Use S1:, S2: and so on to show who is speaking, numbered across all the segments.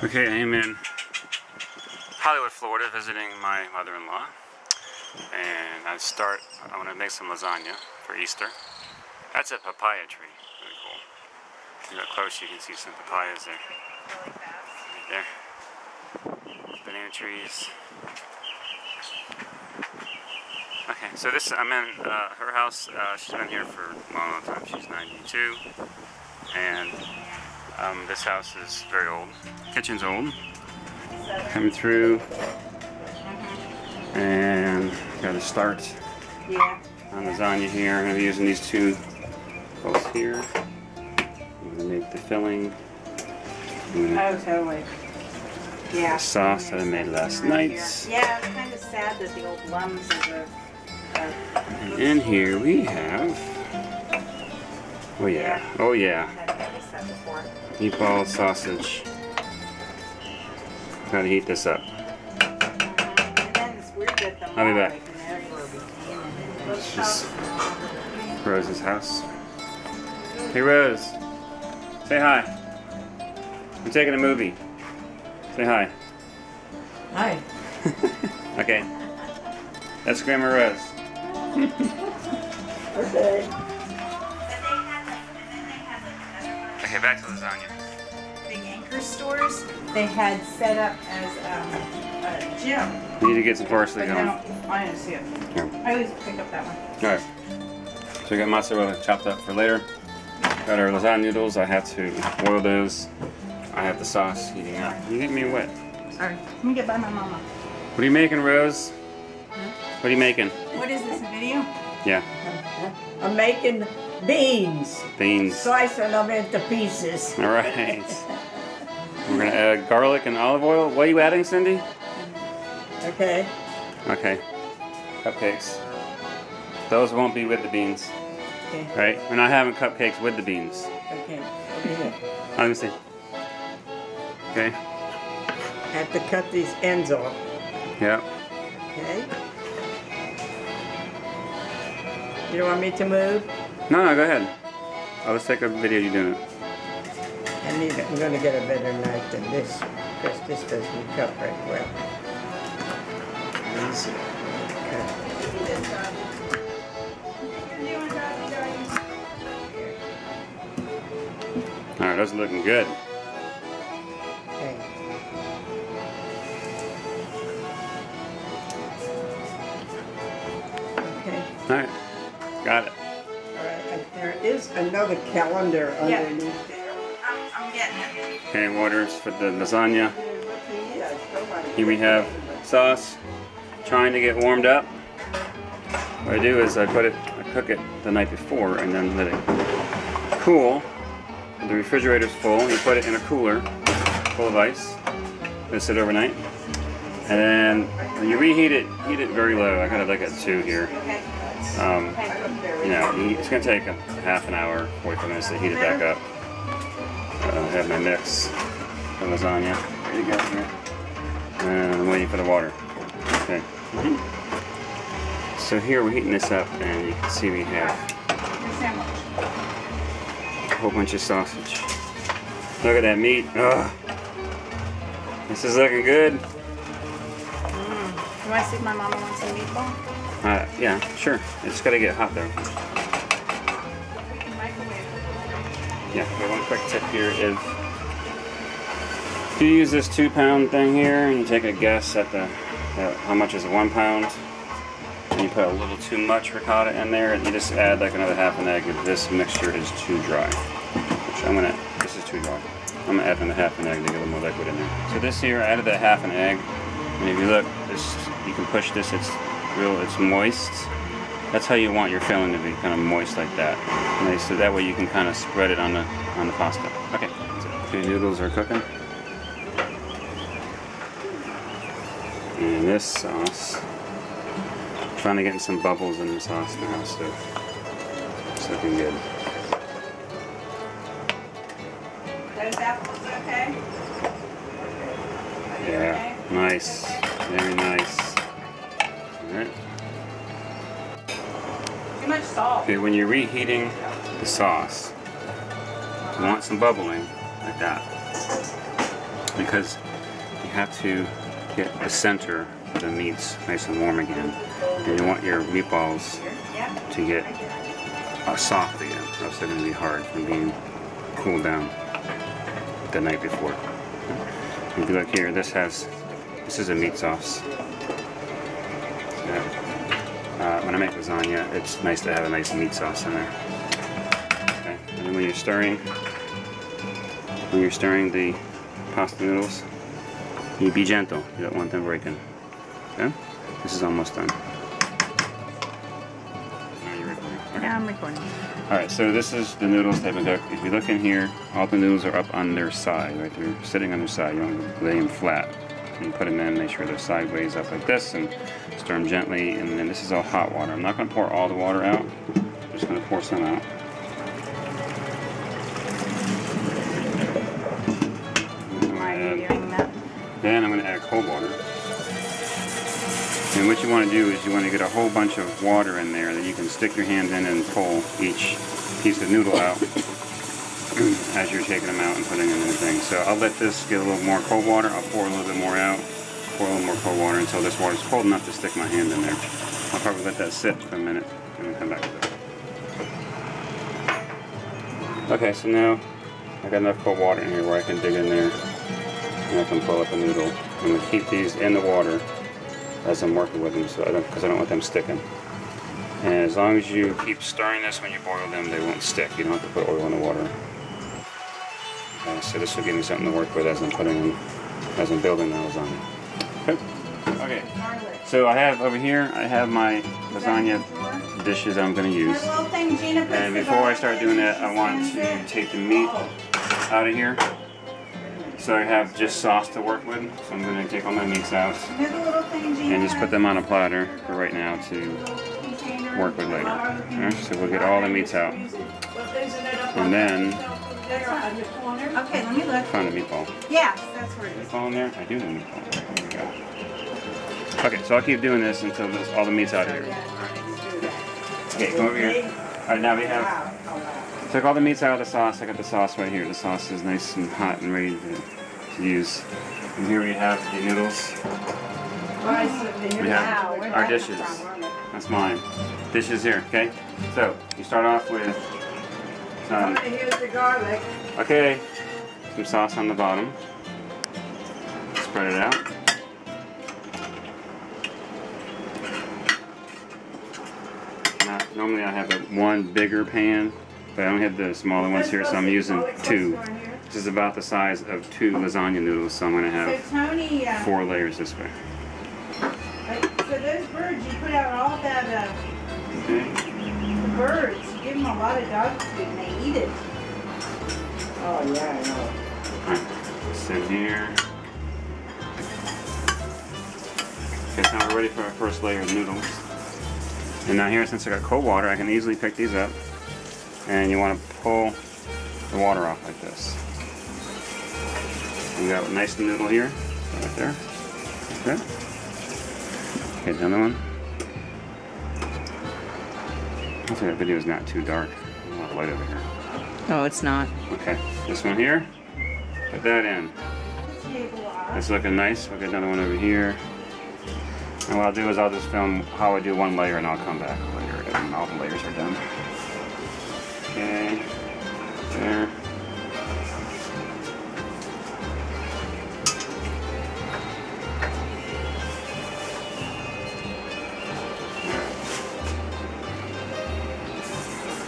S1: Okay, I'm in Hollywood, Florida, visiting my mother-in-law, and I'm gonna make some lasagna for Easter. That's a papaya tree, really cool. If you look close, you can see some papayas there. Right there. Banana trees. Okay, so I'm in her house. She's been here for a long time. She's 92, and this house is very old. Kitchen's old. Coming through, and got to start on lasagna here. I'm going to be using these two bowls here. I'm going to make the filling.
S2: Oh, totally. Yeah.
S1: The sauce that I made last night.
S2: Yeah, it's kind of sad that the old lumps of the.
S1: And here we have. Oh yeah. Oh yeah. Meatball sausage. Gotta heat this up. I'll be back. It's just Rose's house. Hey Rose, say hi. I'm taking a movie. Say hi.
S2: Hi.
S1: Okay. That's Grandma Rose.
S2: Okay.
S1: Okay, back to lasagna.
S2: Big anchor stores, they had set up as a gym.
S1: You need to get some parsley going.
S2: I didn't see it.
S1: Here.
S2: I always pick up that one.
S1: Alright. So we got mozzarella chopped up for later. Got our lasagna noodles. I have to boil those. I have the sauce heating up. You get me wet.
S2: Sorry. Let me get by my mama.
S1: What are you making, Rose?
S2: Huh?
S1: What are you making?
S2: What is this, a video?
S1: Yeah.
S3: I'm making beans.
S1: Beans.
S3: Slicing them into pieces.
S1: Alright. We're going to add garlic and olive oil. What are you adding, Cindy?
S3: Okay.
S1: Okay. Cupcakes. Those won't be with the beans.
S3: Okay.
S1: Right? We're not having cupcakes with the beans.
S3: Okay. Over here.
S1: Let me see. Okay.
S3: Have to cut these ends off.
S1: Yep.
S3: Okay. You don't want me to move?
S1: No, go ahead. I'll just take a video of you doing it.
S3: I'm going to get a better knife than this, because this doesn't cut right well. Easy. Cut.
S1: Alright, those are looking good.
S3: Okay. Okay.
S1: Alright. Got it.
S3: Alright, and there is another calendar underneath there.
S2: I'm getting it.
S1: Okay, waters for the lasagna. Here we have sauce trying to get warmed up. What I do is I cook it the night before and then let it cool. The refrigerator's full. You put it in a cooler full of ice. Let it sit overnight. And then when you reheat it, heat it very low. I got it like at 2 here. You know, it's going to take a half an hour, 45 minutes to heat it back up. I have my mix of lasagna ready to go here. And I'm waiting for the water. Okay. So here we're heating this up, and you can see we have a whole bunch of sausage. Look at that meat. Ugh. This is looking good.
S2: You want to see if my mama wants some meatball?
S1: Yeah, sure. It's got to get hot though.
S2: We can microwave it.
S1: Yeah, okay, one quick tip here is if you use this 2-pound thing here and you take a guess at how much is 1 pound, and you put a little too much ricotta in there, and you just add like another half an egg if this mixture is too dry. Which this is too dry. I'm gonna add in a half an egg to get a little more liquid in there. So this here, I added that half an egg, and if you look, you can push this, it's moist. That's how you want your filling to be, kind of moist like that. And so that way you can kind of spread it on the pasta. Okay, the noodles are cooking. And this sauce, trying to get some bubbles in the sauce now, so it's looking good.
S2: Those apples okay?
S1: Yeah, nice, very nice. All right.
S2: Too much salt.
S1: Okay, when you're reheating the sauce, you want some bubbling like that. because you have to get the center of the meats nice and warm again. And you want your meatballs to get soft again, or else they're going to be hard from being cooled down the night before. If you look here, this is a meat sauce. When I make lasagna, it's nice to have a nice meat sauce in there. Okay. And then when you're stirring the pasta noodles, you be gentle. You don't want them breaking. Okay? This is almost done. Are you recording? Okay.
S2: Yeah, I'm recording.
S1: Alright, so this is the noodles they've been cooked. If you look in here, all the noodles are up on their side, right? They're sitting on their side. You don't lay them flat. And you put them in, make sure they're sideways up like this, and stir them gently. And then this is all hot water. I'm not going to pour all the water out. I'm just going to pour some out.
S2: Why are you doing that?
S1: Then I'm going to add cold water. And what you want to do is you want to get a whole bunch of water in there that you can stick your hand in and pull each piece of noodle out as you're taking them out and putting them in the thing. So I'll let this get a little more cold water. I'll pour a little bit more out, pour a little more cold water until this water is cold enough to stick my hand in there. I'll probably let that sit for a minute and then come back to it. Okay, so now I got enough cold water in here where I can dig in there and I can pull up a noodle. I'm going to keep these in the water as I'm working with them, so because I don't want them sticking. And as long as you keep stirring this when you boil them, they won't stick. You don't have to put oil in the water. So this will give me something to work with as I'm building the lasagna. Okay. So I have over here, I have my lasagna dishes I'm going to use. And before I start doing that, I want to take the meat out of here. So I have just sauce to work with. So I'm going to take all my meats out and just put them on a platter for right now to work with later. Alright, so we'll get all the meats out. And then
S2: Okay, let me look.
S1: Found a meatball.
S2: Yes, that's where it is.
S1: Meatball in there? I do have a meatball. There we go. Okay, so I'll keep doing this until all the meat's out of here. Okay, come over here. Alright, now we have... Took all the meats out of the sauce. I got the sauce right here. The sauce is nice and hot and ready to use. And here we have the noodles. We have our dishes. That's mine. Dishes here, okay? So, you start off with some...
S3: Here's the garlic.
S1: Okay, some sauce on the bottom. Spread it out. Now, normally I have one bigger pan, but I only have the smaller ones here, so I'm using two. This is about the size of 2 lasagna noodles, so I'm going to have 4 layers this way.
S2: So those birds, you put out all that, the birds, you give them a lot of dog food and they eat it.
S3: Oh, yeah, I know.
S1: Alright, sit here. Okay, so now we're ready for our first layer of noodles. And now here, since I got cold water, I can easily pick these up. And you want to pull the water off like this. And you got a nice noodle here, right there. Okay. Okay, the other one. Hopefully that video is not too dark. A lot of light over here.
S2: Oh, it's not.
S1: Okay, this one here. Put that in. It's looking nice. We'll get another one over here. And what I'll do is I'll just film how I do one layer and I'll come back later and all the layers are done. Okay, there.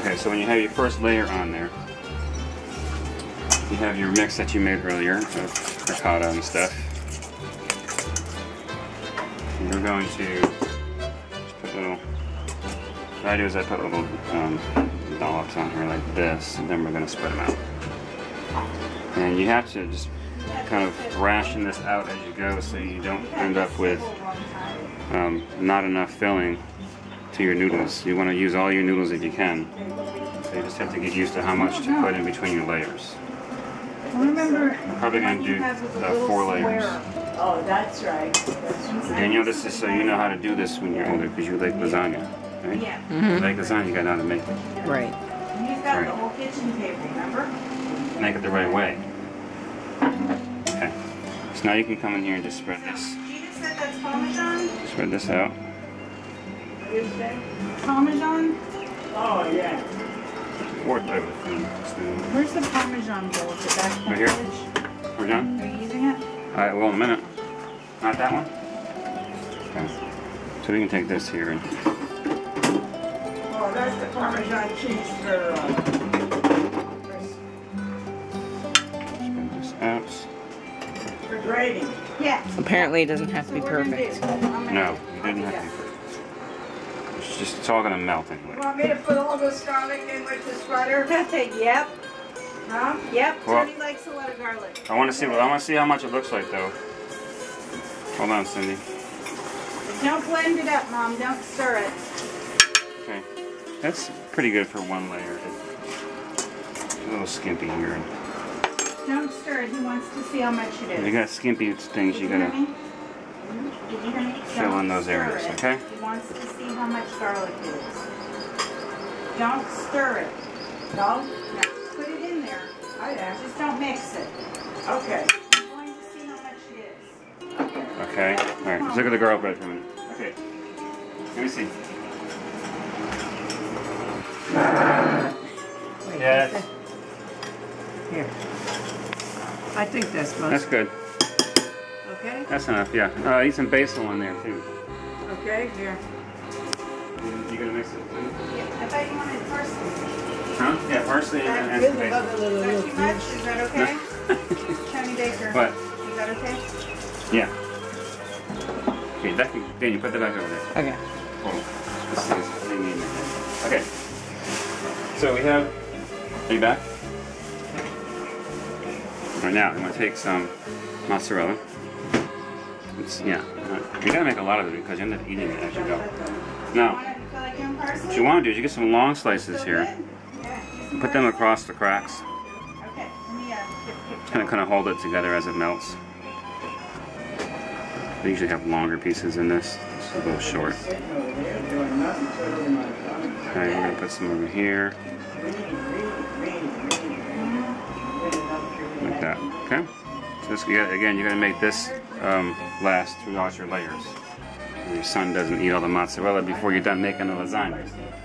S1: Okay, so when you have your first layer on there, you have your mix that you made earlier of ricotta and stuff. And you're going to just put little, what I do is I put little dollops on here like this, and then we're going to spread them out. And you have to just kind of ration this out as you go so you don't end up with not enough filling to your noodles. You want to use all your noodles if you can. So you just have to get used to how much to put in between your layers.
S2: Remember,
S1: I'm probably going to do 4 layers.
S3: Oh, that's right.
S1: Daniel, this is so you know how to do this when you're older because you like lasagna, right?
S2: Yeah.
S1: You like lasagna, you got to know how to make it.
S2: Right. He's got the whole kitchen table, remember?
S1: Make it the right way. Okay. So now you can come in here and just spread this.
S2: Gina said that's Parmesan?
S1: Spread this out.
S3: What did you say?
S2: Parmesan?
S3: Oh, yeah.
S1: Fourth type of thing.
S2: Where's the Parmesan bowl? Is it back in the
S1: Right here.
S2: fridge?
S1: We're done?
S2: Are you using it?
S1: Alright, well, in a minute. Not that one? Okay. So we can take this here and
S3: Oh, that's the Parmesan cheese for
S1: spread this out.
S3: grating.
S2: Yeah.
S4: Apparently it doesn't have to be
S2: That's what we're gonna
S4: perfect.
S2: do. I'm gonna-
S1: No, you didn't have to. It's all gonna melt
S3: You
S1: anyway.
S3: want me to put all this garlic in with the spreader?
S2: Yep.
S3: Huh?
S2: Yep.
S1: Well-
S2: Tony likes a lot of garlic.
S1: I want to see. I want to see how much it looks like, though. Hold on, Cindy.
S2: Don't blend it up, Mom. Don't stir it.
S1: Okay, that's pretty good for one layer. It's a little skimpy here.
S2: Don't stir it. He wants to see how much it is.
S1: You got skimpy things. You
S2: Did you hear
S1: gotta.
S2: me? Did you hear me?
S1: Fill in
S2: Don't
S1: those
S2: stir
S1: areas,
S2: it.
S1: okay?
S2: He wants to see how much garlic it is. Don't stir it.
S3: No?
S2: No. Put it in there.
S3: I am.
S2: Just don't mix it.
S3: Okay.
S2: I'm going to see how much it is.
S1: Okay. All right. Let's look at the garlic bread for a minute. Okay. Let me see.
S3: Wait,
S1: Yes.
S3: Here. I think that's
S1: That's
S3: most.
S1: good.
S3: Okay?
S1: That's enough. Yeah. Eat some basil in there too.
S3: Okay, here.
S1: You gonna mix it too?
S2: Yeah, I thought you wanted parsley.
S1: Huh? Yeah, parsley and some
S3: Here's
S1: basil.
S3: another
S2: Is
S3: little
S2: that too much? Is that okay? Tony Baker.
S1: What?
S2: Is that okay?
S1: Yeah. Okay, that can, Dan, you put that back over there.
S4: Okay.
S1: Hold on. This thing's hanging in there. Okay. So we have. Are you back? Right now, I'm going to take some mozzarella. You gotta make a lot of it because you end up eating it as you go. Now,
S2: Want it to feel like doing parsley?
S1: what you want to do is you get some long slices here,
S2: Yeah. do some
S1: put them
S2: parsley.
S1: across the cracks,
S2: Okay. Let me
S1: kind of hold it together as it melts. They usually have longer pieces in this. This is a little short. Okay, we're gonna put some over here, like that. Okay. So this, again, you're gonna make this last throughout your layers. So your son doesn't eat all the mozzarella before you're done making the lasagna.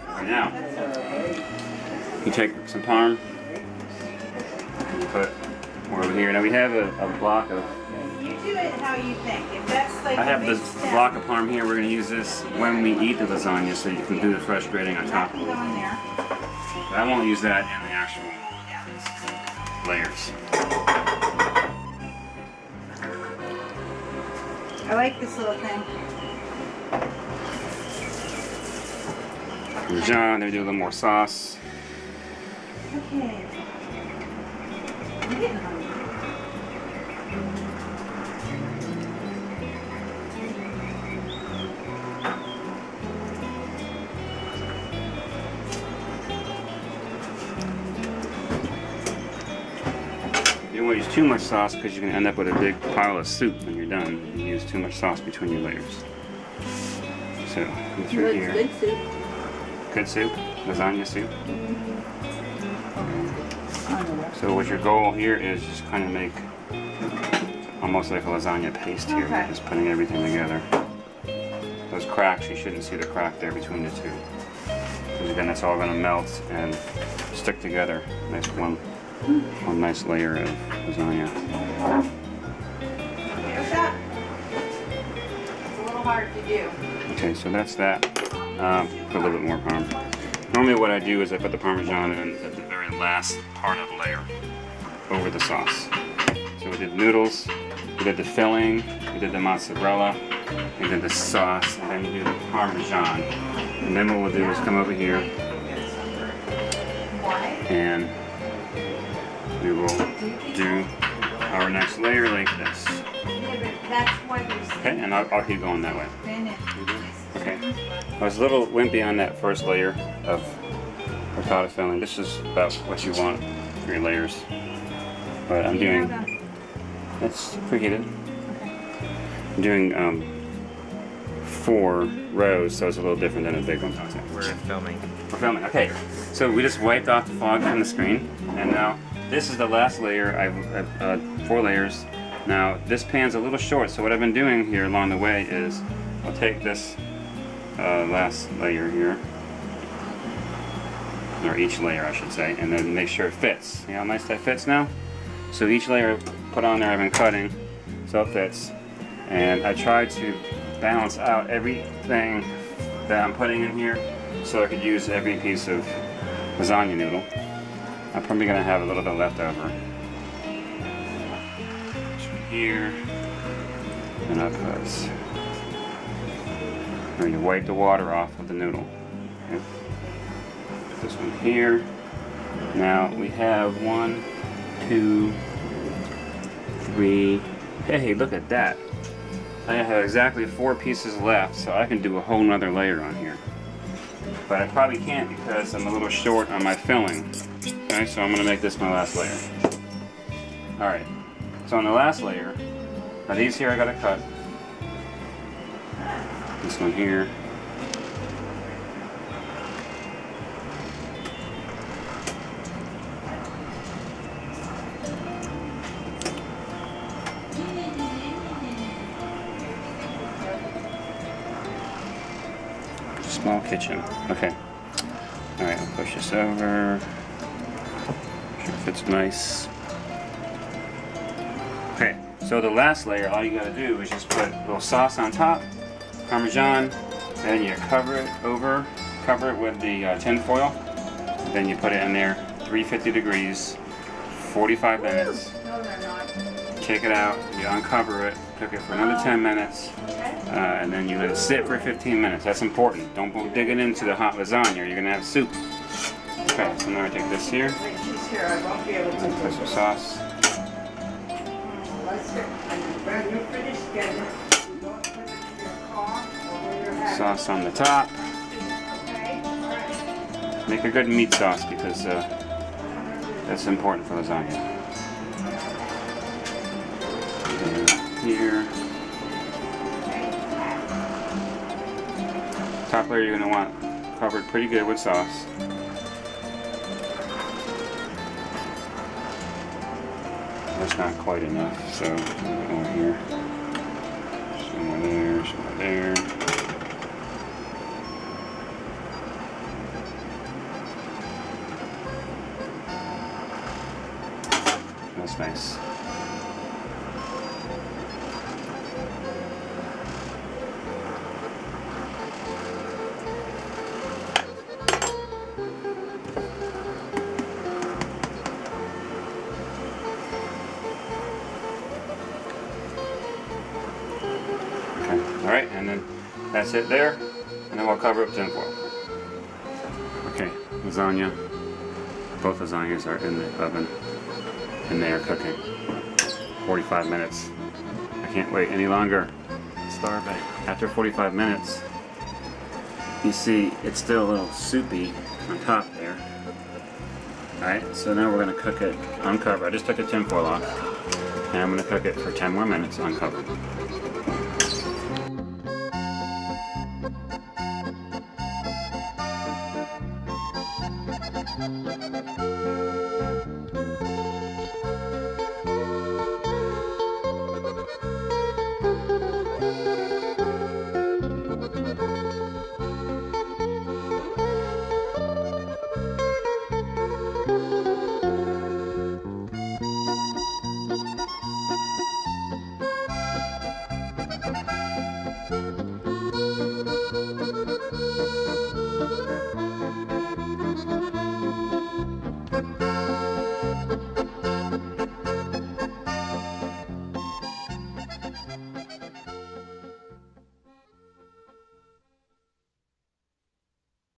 S1: Right now, you take some parm, put more over here. Now we have a block of.
S2: You do it how you think. If that's like
S1: I have
S2: a
S1: this
S2: big step,
S1: block of parm here. We're gonna use this when we eat the lasagna, so you can do the fresh grating on
S2: that
S1: top.
S2: can go in there.
S1: But I won't use that in the actual layers.
S2: I like this little thing.
S1: Parmesan, then we do a little more sauce.
S2: Okay. I'm getting hungry.
S1: You don't want to use too much sauce because you can end up with a big pile of soup when you're done. You use too much sauce between your layers. So, go through here.
S2: Good soup.
S1: Good soup? Lasagna soup? So what your goal here is just kind of make almost like a lasagna paste here.
S2: Okay.
S1: Just putting everything together. Those cracks, you shouldn't see the crack there between the two. Because again, that's all going to melt and stick together. Nice one nice layer of lasagna.
S2: Here's that. It's a little hard to do.
S1: Okay, so that's that. Put a little bit more parm. Normally what I do is I put the Parmesan in at the very last part of the layer over the sauce. So we did noodles, we did the filling, we did the mozzarella, we did the sauce, and then we do the Parmesan. And then what we'll do is come over here and we will do our next layer like this.
S2: Yeah, but that's what you're saying.
S1: Okay, and I'll keep going that way.
S2: Finish.
S1: Okay. I was a little wimpy on that first layer of ricotta filling. This is about what you want for your layers. But I'm doing, it's preheated. I'm doing 4 rows, so it's a little different than a big one.
S4: We're filming.
S1: We're filming, okay. So we just wiped off the fog from the screen, and now this is the last layer. I've 4 layers. Now this pan's a little short, so what I've been doing here along the way is I'll take this last layer here, or each layer I should say, and then make sure it fits. See how nice that fits now? So each layer I put on there I've been cutting so it fits, and I try to balance out everything that I'm putting in here so I could use every piece of lasagna noodle. I'm probably going to have a little bit left over. Here, and I put, I'm going to wipe the water off of the noodle. Okay. Put this one here. Now we have 1, 2, 3. Hey, look at that. I have exactly 4 pieces left, so I can do a whole nother layer on here. But I probably can't because I'm a little short on my filling. Okay, so I'm going to make this my last layer. Alright, so on the last layer, now these here I got to cut. This one here. Small kitchen. Okay. Alright, I'll push this over. Make sure it fits nice. Okay, so the last layer, all you gotta do is just put a little sauce on top, Parmesan, then you cover it with the tin foil, then you put it in there, 350 degrees, 45 minutes.
S2: No, they're not.
S1: Take it out, you uncover it, cook it for another 10 minutes, and then you let it sit for 15 minutes. That's important. Don't go digging into the hot lasagna, you're gonna have soup. Okay, so now I take this here,
S2: Wait, she's here. I won't be able to.
S1: put some sauce.
S2: Let's get, when you're finished getting it, you don't put it in your car or where you're having.
S1: Sauce on the top.
S2: Okay, alright.
S1: Make a good meat sauce because that's important for lasagna. And here. Top layer you're going to want covered pretty good with sauce. That's not quite enough, so over here. Some more there, some more there. That's nice. Alright, and then that's it there, and then we'll cover it with tin foil. Okay, lasagna. Both lasagnas are in the oven, and they are cooking. 45 minutes. I can't wait any longer. I'm starving. After 45 minutes, you see it's still a little soupy on top there. Alright, so now we're going to cook it uncovered. I just took the tin foil off, and I'm going to cook it for 10 more minutes uncovered.